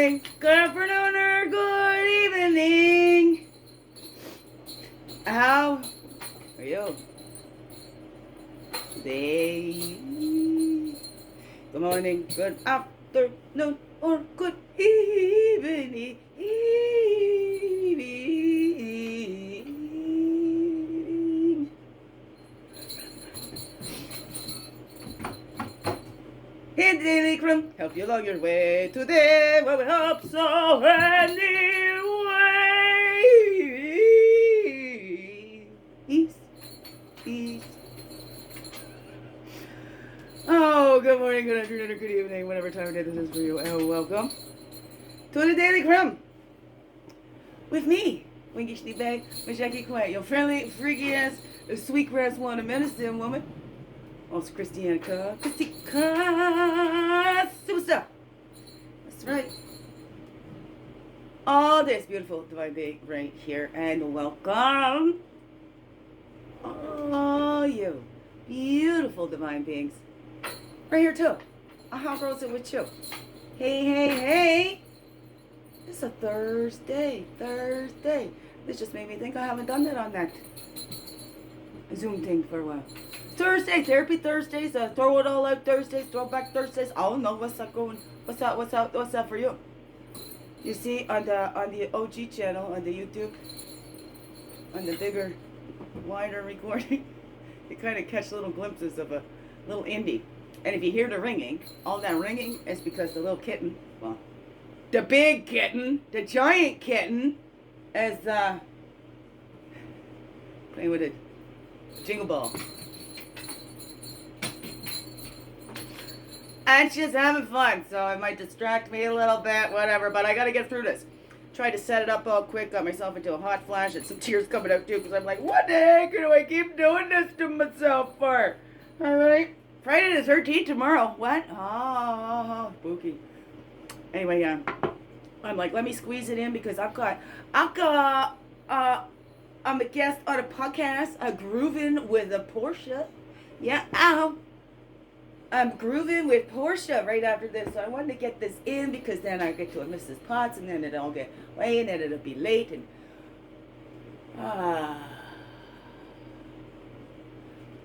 morning, good afternoon, or good evening. How are you? Today. Good morning, good afternoon, or good evening. In the Daily CRUMB, help you along your way today. Well, we hope so anyway. Peace. Oh, good morning, good afternoon, or good evening, whatever time of day this is for you, and welcome to the Daily CRUMB with me, iwishhewouldhavejusthitme, Miss Jackie Quiet, your friendly, freaky ass, sweetgrass wanted medicine woman. Also, Christiana superstar. That's right. All this beautiful divine being right here, and welcome all you beautiful divine beings right here too. How goes it with you? Hey. It's a Thursday. This just made me think I haven't done that on that Zoom thing for a while. Thursday, therapy Thursdays, throw it all out Thursdays, throwback Thursdays. I don't know what's that going. What's that for you? You see on the OG channel on the YouTube, on the bigger, wider recording, you kind of catch little glimpses of a little indie. And if you hear the ringing, all that ringing is because the little kitten, well, the big kitten, the giant kitten, is playing with a jingle ball. And she's having fun, so it might distract me a little bit, whatever, but I gotta get through this. Tried to set it up all quick, got myself into a hot flash, and some tears coming out too, because I'm like, what the heck do I keep doing this to myself for? Alright? Friday the 13th tomorrow. What? Oh, spooky. Anyway, I'm like, let me squeeze it in, because I'm a guest on a podcast, grooving with a Portia. Yeah, ow. I'm grooving with Portia right after this, so I wanted to get this in because then I get to a Mrs. Potts, and then it'll get away, and then it'll be late, and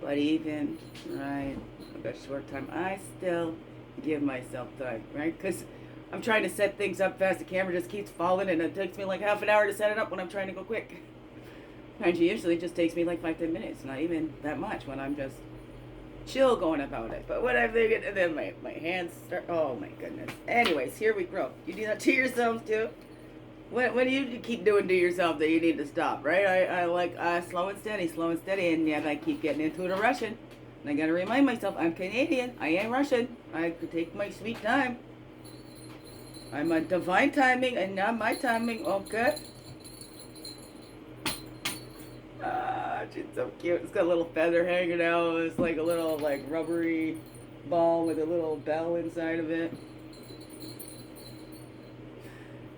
but even right, I've got short time. I still give myself time, right? Because I'm trying to set things up fast. The camera just keeps falling, and it takes me like half an hour to set it up when I'm trying to go quick. And usually it just takes me like 5-10 minutes, not even that much when I'm just chill going about it. But when I'm thinking, and then my hands start, oh my goodness. Anyways, here we go. You do that to yourselves too? What do you keep doing to yourself that you need to stop, right? I like slow and steady, and yet I keep getting into the Russian. And I gotta remind myself, I'm Canadian, I ain't Russian. I could take my sweet time. I'm a divine timing and not my timing, okay? She's so cute. It's got a little feather hanging out. It's like a little like rubbery ball with a little bell inside of it.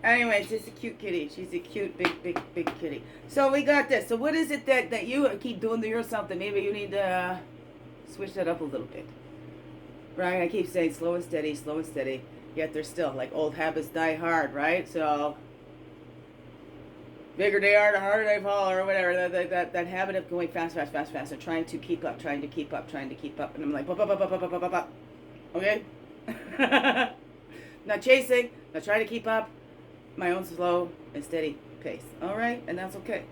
Anyway, she's a cute kitty. She's a cute, big kitty. So we got this. So what is it that you keep doing to yourself that maybe you need to switch that up a little bit? Right? I keep saying slow and steady. Yet they're still like old habits die hard, right? So bigger they are, the harder they fall, or whatever. That habit of going fast, and trying to keep up. And I'm like, up. Okay? Not chasing, not trying to keep up. My own slow and steady pace. Alright? And that's okay.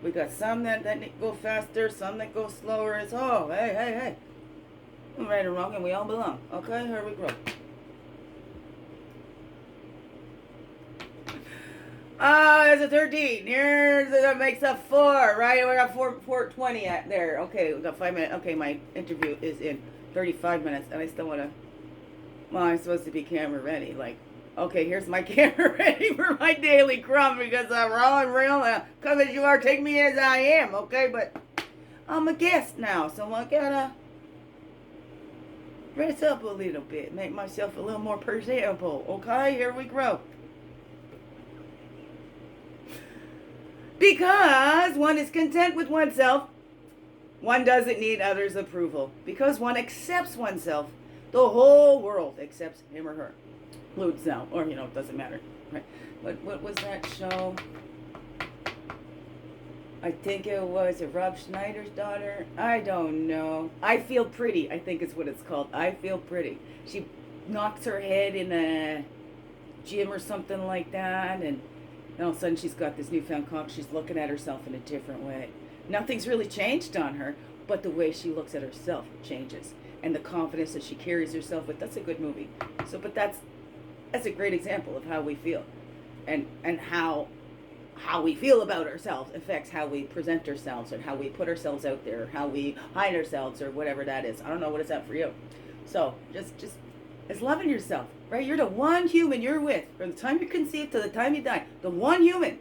We got some that go faster, some that go slower. It's, oh, hey. I'm right or wrong, and we all belong. Okay? Here we go. Oh, there's a 13. Here's that makes a 4, right? We got 4:20 at there. Okay, we got 5 minutes. Okay, my interview is in 35 minutes, and I still want to. Well, I'm supposed to be camera ready. Like, okay, here's my camera ready for my daily CRUMB because I'm raw and real. Come as you are, take me as I am. Okay, but I'm a guest now, so I gotta dress up a little bit, make myself a little more presentable. Okay, here we go. Because one is content with oneself, one doesn't need others' approval. Because one accepts oneself, the whole world accepts him or her. Lutz now, or it doesn't matter, right? But what was that show? I think it was Rob Schneider's daughter. I don't know. I Feel Pretty, I think is what it's called. I Feel Pretty. She knocks her head in a gym or something like that, and all of a sudden she's got this newfound confidence. She's looking at herself in a different way. Nothing's really changed on her, but the way she looks at herself changes. And the confidence that she carries herself with. That's a good movie. So, but that's a great example of how we feel. And how we feel about ourselves affects how we present ourselves, and how we put ourselves out there, or how we hide ourselves, or whatever that is. I don't know what is that for you. So just it's loving yourself, right? You're the one human you're with from the time you're conceived to the time you die. The one human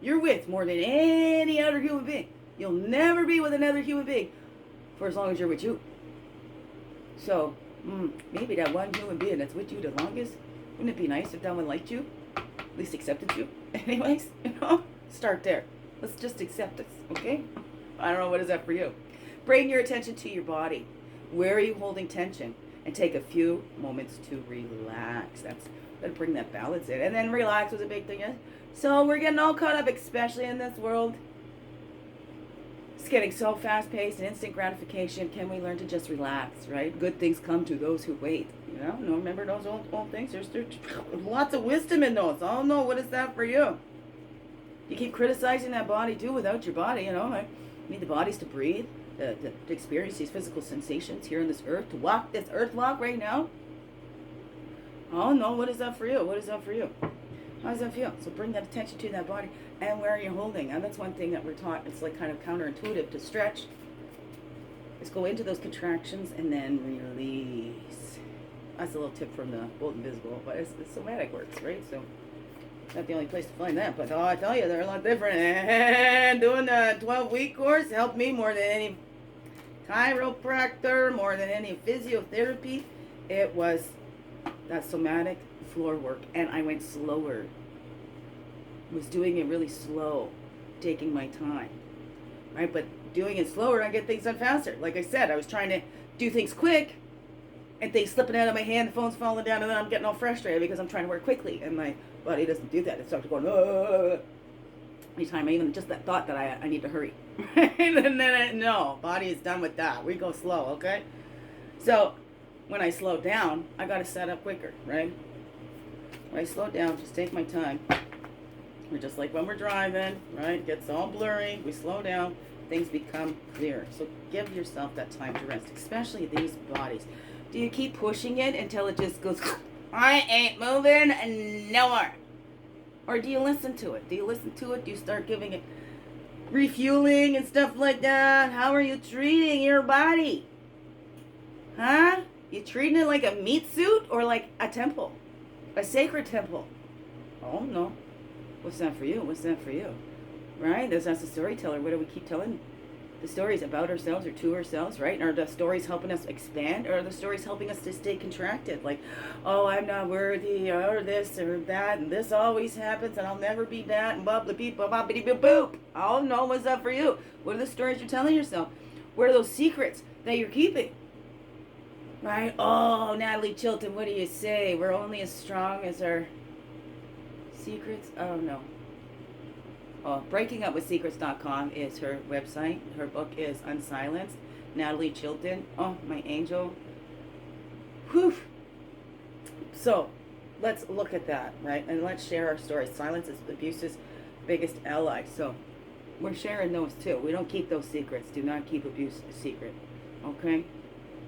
you're with more than any other human being. You'll never be with another human being for as long as you're with you. So maybe that one human being that's with you the longest, wouldn't it be nice if that one liked you? At least accepted you? Anyways, start there. Let's just accept this, okay? I don't know, what is that for you? Bring your attention to your body. Where are you holding tension? And take a few moments to relax. Gotta bring that balance in. And then relax was a big thing. So we're getting all caught up, especially in this world. It's getting so fast-paced and instant gratification. Can we learn to just relax, right? Good things come to those who wait. No, remember those old things? There's lots of wisdom in those. Oh no, what is that for you? You keep criticizing that body, do without your body, You need the bodies to breathe, to experience these physical sensations here on this earth, to walk this earth walk right now. Oh no, what is that for you? What is that for you? How does that feel? So bring that attention to that body. And where are you holding? And that's one thing that we're taught. It's like kind of counterintuitive to stretch. Is go into those contractions and then release. That's a little tip from the Bold Invisible. But it's somatic works, right? So not the only place to find that. But I tell you, they're a lot different. And doing the 12-week course helped me more than any chiropractor, more than any physiotherapy. It was that somatic floor work, and I went slower. I was doing it really slow, taking my time, right? But doing it slower, I get things done faster. Like I said, I was trying to do things quick, and things slipping out of my hand, the phone's falling down, and then I'm getting all frustrated because I'm trying to work quickly, and my body doesn't do that. It starts going, anytime I even just that thought that I need to hurry, and then no, body is done with that. We go slow, okay? So when I slow down, I got to set up quicker, right? When I slow down, just take my time. We're just like when we're driving, right? It gets all blurry. We slow down. Things become clear. So give yourself that time to rest, especially these bodies. Do you keep pushing it until it just goes, I ain't moving nowhere? Or do you listen to it? Do you listen to it? Do you start giving it refueling and stuff like that? How are you treating your body? Huh? You treating it like a meat suit or like a temple? A sacred temple? Oh, no. What's that for you? What's that for you? Right? That's the storyteller. What do we keep telling? The stories about ourselves or to ourselves, right? Are the stories helping us expand, or are the stories helping us to stay contracted? Like, oh, I'm not worthy, or this or that, and this always happens, and I'll never be that, and blah, blah, beep, blah, blah, bitty, boop, boop. Oh, no, what's that for you? What are the stories you're telling yourself? What are those secrets that you're keeping? Right? Oh, Natalie Chilton, what do you say? We're only as strong as our secrets? Oh, no. Oh, breakingupwithsecrets.com is her website. Her book is Unsilenced. Natalie Chilton. Oh, my angel. Whew. So, let's look at that, right? And let's share our stories. Silence is abuse's biggest ally. So, we're sharing those too. We don't keep those secrets. Do not keep abuse a secret. Okay?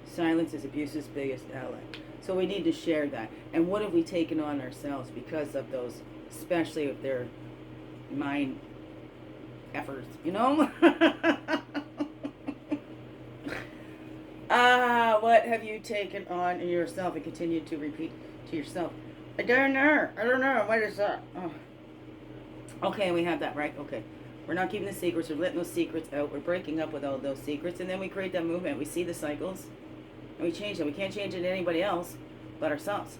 Silence is abuse's biggest ally. So we need to share that. And what have we taken on ourselves because of those, especially if they're mind efforts, what have you taken on yourself and continue to repeat to yourself? I don't know. What is that? Oh. Okay, we have that, right? Okay. We're not keeping the secrets. We're letting those secrets out. We're breaking up with all those secrets. And then we create that movement. We see the cycles. And we change them. We can't change it to anybody else but ourselves.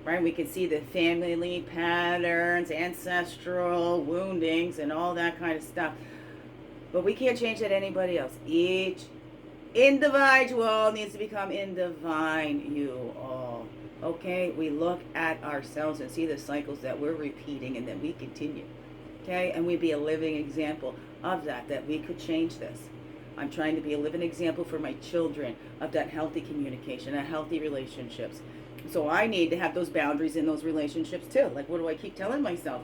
Right? We can see the family patterns, ancestral woundings, and all that kind of stuff. But we can't change that to anybody else. Each individual needs to become in divine you all. Okay, we look at ourselves and see the cycles that we're repeating, and then we continue. Okay, and we be a living example of that we could change this. I'm trying to be a living example for my children of that healthy communication and healthy relationships. So I need to have those boundaries in those relationships too. Like, what do I keep telling myself?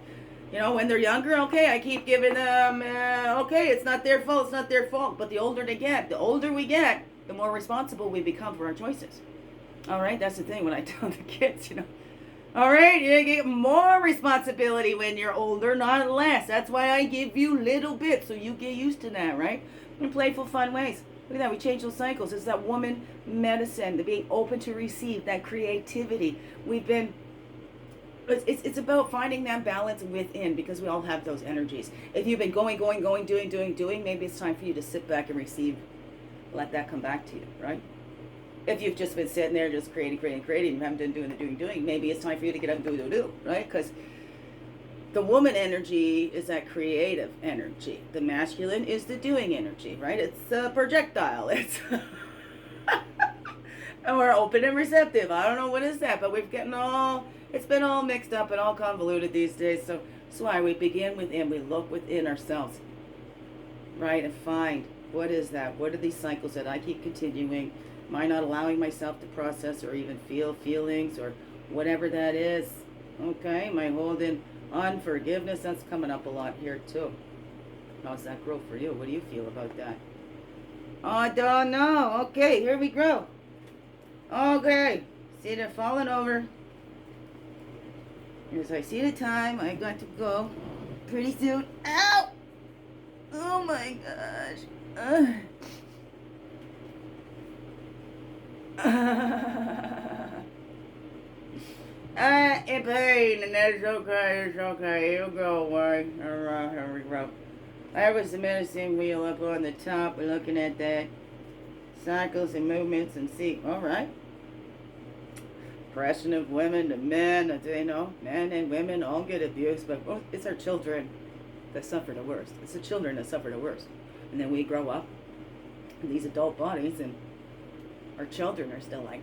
When they're younger, okay, I keep giving them, okay, it's not their fault, it's not their fault. But the older we get, the more responsible we become for our choices. All right, that's the thing when I tell the kids, all right, you get more responsibility when you're older, not less. That's why I give you little bits so you get used to that, right? In playful, fun ways. Look at that, we change those cycles. It's that woman medicine, the being open to receive, that creativity. It's about finding that balance within, because we all have those energies. If you've been going, doing, maybe it's time for you to sit back and receive. Let that come back to you, right? If you've just been sitting there just creating, and haven't been doing the doing, maybe it's time for you to get up and do, right? Because the woman energy is that creative energy. The masculine is the doing energy, right? It's a projectile. It's and we're open and receptive. I don't know what is that, but it's been all mixed up and all convoluted these days. So that's why we begin within. We look within ourselves, right? And find, what is that? What are these cycles that I keep continuing? Am I not allowing myself to process or even feel feelings or whatever that is? Okay, am I holding unforgiveness? That's coming up a lot here too. How's that grow for you? What do you feel about that? I don't know. Okay, here we go. Okay, see, they're falling over. As I see the time, I got to go pretty soon. Ow! Oh my gosh. In pain, and that's okay, it's okay, it'll go away. Alright, here we go. That was the medicine wheel up on the top. We're looking at that. Cycles and movements and see. Alright. Oppression of women to men, men and women all get abused, but it's our children that suffer the worst. It's the children that suffer the worst. And then we grow up in these adult bodies, and our children are still like,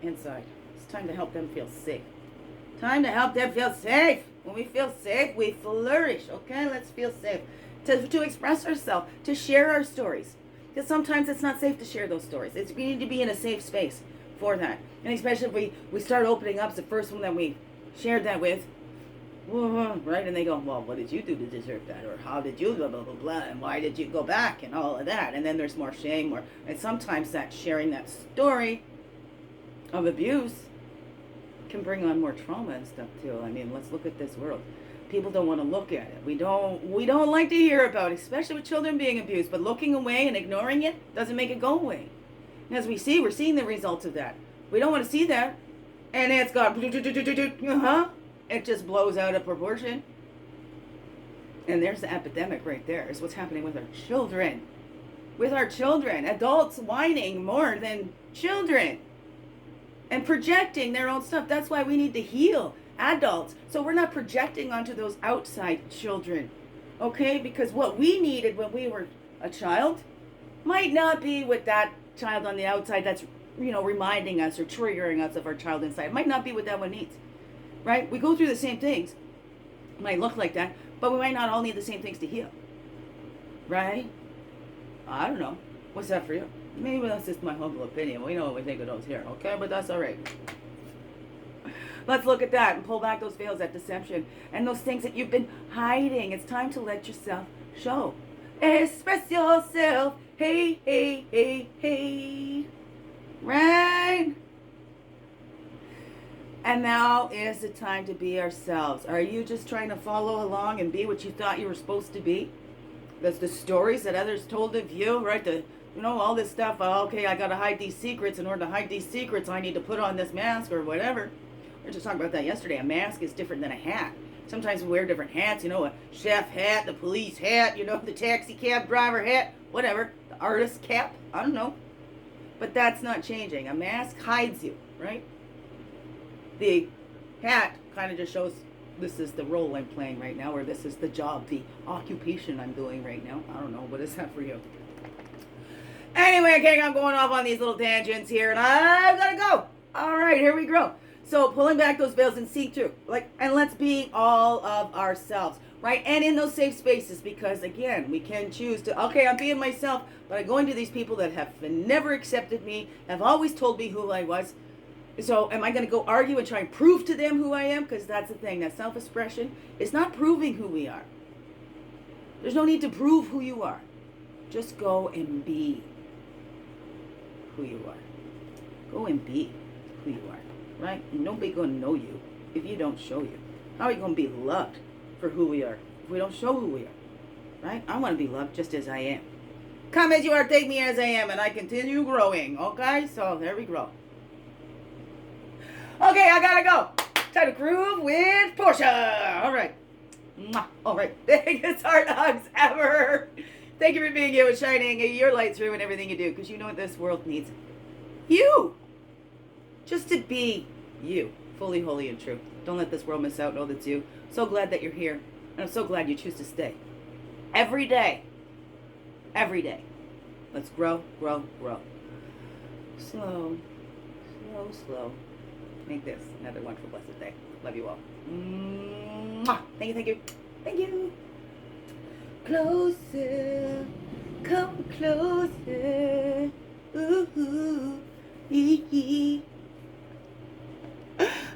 inside. It's time to help them feel safe. Time to help them feel safe. When we feel safe, we flourish. Okay, let's feel safe. To express ourselves, to share our stories. Because sometimes it's not safe to share those stories. We need to be in a safe space for that. And especially if we start opening up, the first one that we shared that with, right? And they go, well, what did you do to deserve that? Or how did you blah, blah, blah, blah, and why did you go back and all of that? And then there's more shame. And sometimes that sharing that story of abuse can bring on more trauma and stuff too. I mean, let's look at this world. People don't want to look at it. We don't like to hear about it, especially with children being abused. But looking away and ignoring it doesn't make it go away. And as we're seeing the results of that. We don't want to see that. And it's got, it just blows out of proportion. And there's the epidemic right there. Is what's happening with our children. With our children. Adults whining more than children. And projecting their own stuff. That's why we need to heal adults. So we're not projecting onto those outside children. Okay? Because what we needed when we were a child might not be with that child on the outside that's, reminding us or triggering us of our child inside. It might not be what that one needs. Right? We go through the same things. It might look like that. But we might not all need the same things to heal. Right? I don't know. What's that for you? Maybe that's just my humble opinion. We know what we think of those here. Okay? But that's all right. Let's look at that and pull back those veils, that deception, and those things that you've been hiding. It's time to let yourself show. Express yourself. Hey, hey, hey, hey. Right? And now is the time to be ourselves. Are you just trying to follow along and be what you thought you were supposed to be? That's the stories that others told of you, right? All this stuff. Oh, okay, I got to hide these secrets. In order to hide these secrets, I need to put on this mask or whatever. We were just talking about that yesterday. A mask is different than a hat. Sometimes we wear different hats, a chef hat, the police hat, the taxi cab driver hat, whatever. The artist cap, I don't know. But that's not changing. A mask hides you, right? The hat kind of just shows this is the role I'm playing right now, or this is the job, the occupation I'm doing right now. I don't know. What is that for you? Anyway, okay, I'm going off on these little tangents here, and I've got to go. All right, here we go. So pulling back those veils and see through, and let's be all of ourselves, right? And in those safe spaces, because again, we can choose to, okay, I'm being myself, but I'm going to these people that have never accepted me, have always told me who I was. So am I going to go argue and try and prove to them who I am? Because that's the thing, that self-expression is not proving who we are. There's no need to prove who you are. Just go and be who you are. Go and be who you are, right? And nobody going to know you if you don't show you. How are you going to be loved for who we are if we don't show who we are, right? I want to be loved just as I am. Come as you are, take me as I am, and I continue growing, okay? So there we go. Okay, I gotta go. Time to groove with Portia. All right. All right. Biggest heart hugs ever. Thank you for being you and shining your light through in everything you do, because you know what this world needs. You. Just to be you. Fully, holy, and true. Don't let this world miss out. Know that's you. So glad that you're here. And I'm so glad you choose to stay. Every day. Every day. Let's grow, grow, grow. Slow. Slow, slow. Make this another wonderful, blessed day. Love you all. Mwah. Thank you, thank you. Thank you. Closer. Come closer. Ooh.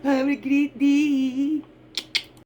I'm a great day.